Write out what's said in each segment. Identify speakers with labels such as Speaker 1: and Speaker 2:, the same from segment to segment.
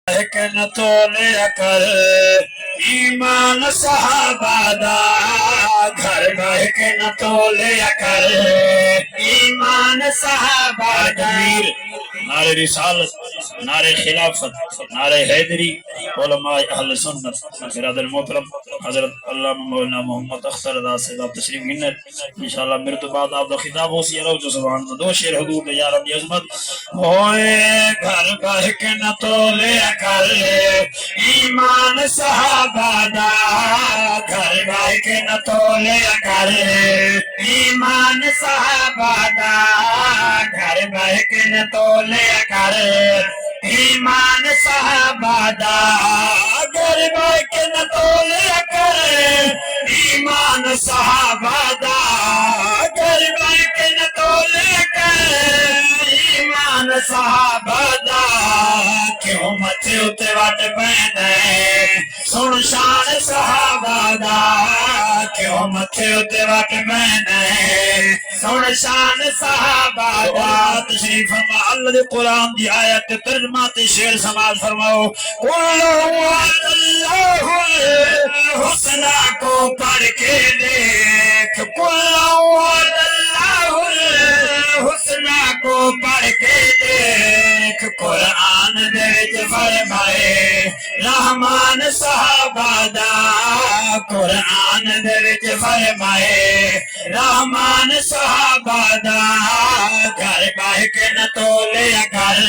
Speaker 1: کہ نہ تولیا کر ایمان صحابہ دا گھر بہ کے نہ تولیا کر ایمان صحابہ دا نعرہ رسالت نعرہ خلافت نعرہ حیدری علماء اہل سنت برادر محترم حضرت علامہ مولانا محمد اختر رضا صاحب تشریف گنر انشاءاللہ میرے تو بعد آپ کا خطاب ہو سی رو جو سبحان اللہ دو شعر حدود یا رب عظمت ہوئے گھر بہ کے نہ تولیا کر ایمان صحابہ دا گھر بہ کے نہ تولیا کر ایمان صحابہ دا گھر بہ کے نہ تولیا کر ایمان صحابہ دا گھر بہ کے نہ تولیا کر ایمان صحابہ دا گھر بہ کے نہ تولیا کر ایمان صحابہ دا کیوں متھے اتے وٹ پیندے سن شان صحابہ دا کیوں متھے اتے وٹ پیندے سن شان صحابہ دا تشریف فرما اللہ دے قرآن دی آیت ترجمہ تے شعر سماعت فرماؤ قل اللہ الحسنہ کو پڑھ کے دیکھ قل اللہ الحسنہ کو پڑھ کے دیکھ قرآن دے وچ فرمائے رحمان صحابہ دا قرآن دے وچ فرمائے رحمان صحابہ دا گھر بہ کے نہ تولیا کر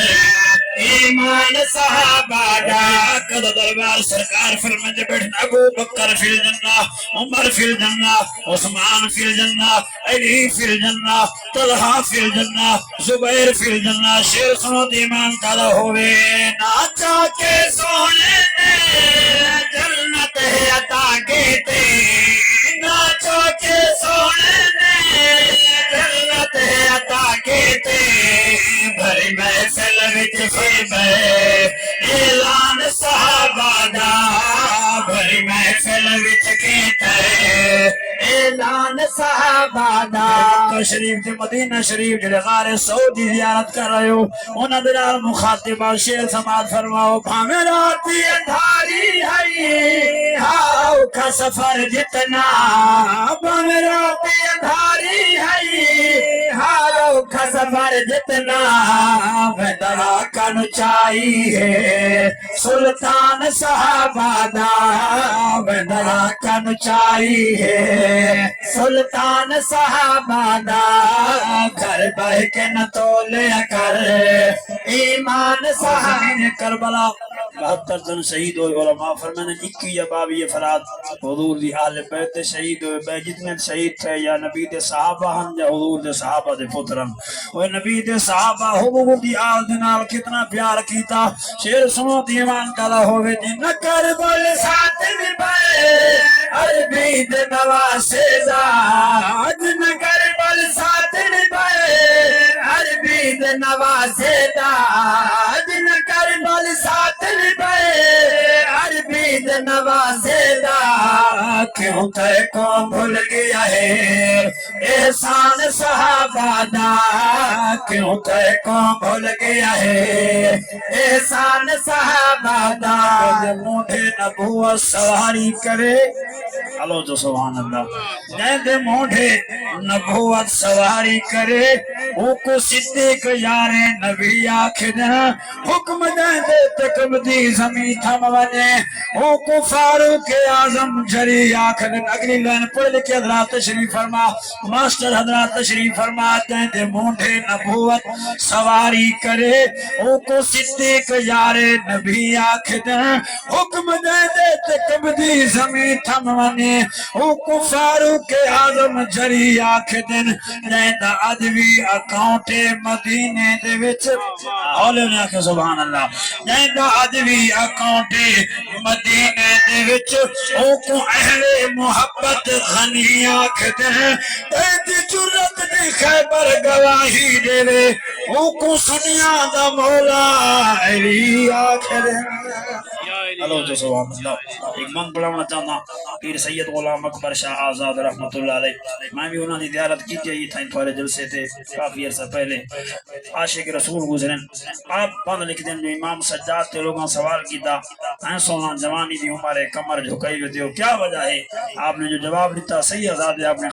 Speaker 1: ایمان صحابہ دا قد دربار سرکار فرمائے بیٹھنا ابو بکر فی الجنہ عمر فی الجنہ عثمان فی الجنہ علی فی الجنہ طلحہ فی الجنہ زبیر فی الجنہ شیر سنو دیمان کالا ہوئے ناچا کے سونے نے جنت عطا کیتے ناچا کے سونے نے جنت عطا کیتے بھری محفل وچ فرمے اعلان صحابہ دا بھری محفل وچ کیتے اعلان صحابہ دا مکہ شریف تے مدینہ شریف جڑے غار سعود دی زیارت کر رہے ہو انہاں دے نال مخاطبہ شعر سماعت فرماؤ بھاویں رات اندھاری ہے ہاؤ کا سفر جتنا بھاویں رات اندھاری ہے ہاؤ کا سفر جتنا ویدرا کن چاہیے سلطان صحابہ دا ویدرا کن چاہیے سلطان صحابہ دا گھر بہ کے نہ تولیا کر ایمان صحابہ کربلا 72 جن شہید ہوئے علماء فرمانے 21 یا 22 افراد حضور دی اہل بیت شہید ہوئے بے جتنے شہید تھے یا نبی دے صحابہ ہن یا حضور دے صحابہ دے پترن وہ نبی دے صحابہ حضور دی آل دنال کتنا پیار کیتا شیر سنو دیوان کالا ہوئے جن کربل ساتھ نبھائے عربی دے نواسے دا جن کربل ساتھ نبھائے عربی دے نواسے دا جن کربل ساتھ نبھائے عربی دے نواسے دا کیوں تے کو بھول گیا ہے احسان صحابہ دا کیوں تے کو بھول گیا ہے احسان صحابہ دا مونڈے نبوت سواری کرے ہلو جو سبحان اللہ جیندے مونڈے نبوت سواری کرے او کو صدیق یار نبی آکھدہ حکم دے تکبدی زمین تھم ونے او کو فاروق اعظم جری آکھدہ اگلی لائن پڑھ لکھے حضرات تشریف فرما ماسٹر حضرات تشریف فرما جیندے مونڈے نبوت سواری کرے او کو صدیق یار نبی آکھدہ حکم دے تکبدی زمین تھم ونے او کو فاروق اعظم جری آکھدن جیندہ ادوی اکاؤنٹ مدینے دے وچ اولے نے آکھے سبحان اللہ جیندہ ادوی اکاؤنٹ مدینے دے وچ او کو اہل محبت غنی آکھدن ایدی جرت دی خیبر گواہی دے وے او کو سنیا دا مولا علی آکھدن ہلو جو سبحان اللہ ایک من بڑھانا چاہنا پیر سید غلام اکبر شاہ آزاد رحمت اللہ علیہ میں بھی انہوں نے زیارت کی تھی تھا تھوڑے جلسے تھے کافی عرصہ پہلے عاشق رسول گزرن آپ بند لکھ دیں جو امام سجاد تے لوگوں سوال کیتا ہیں سونا جوانی دی عمر کمر جھکائی ہوتی ہو کیا وجہ ہے آپ نے جو جواب دیتا صحیح آزاد ہے آپ نے